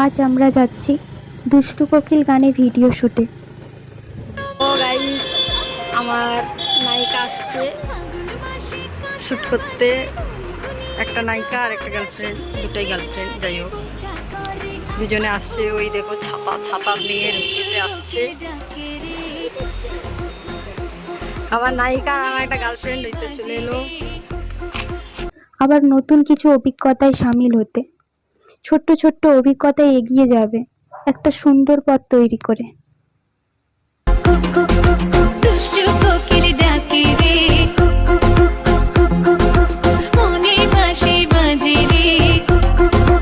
আজ আমরা যাচ্ছি দুষ্টু কোকিল গানে ভিডিও শুটে। ও গাইস, আমার নায়িকা আসছে শুট করতে। একটা নায়িকা আর একটা গার্লফ্রেন্ড, দুটাই গার্লফ্রেন্ড। যাই হোক, দুজনে আসছে। ওই দেখো ছাতা ছাতা নিয়ে বৃষ্টিতে আসছে। আমার নায়িকা আর আমার একটা গার্লফ্রেন্ড ওই তো চলে এলো। আবার নতুন কিছু অভিজ্ঞতায় সামিল হতে, ছোট্ট ছোট্ট অভিজ্ঞতায় এগিয়ে যাবে একটা সুন্দর পথ তৈরি করে। দুষ্টু কোকিল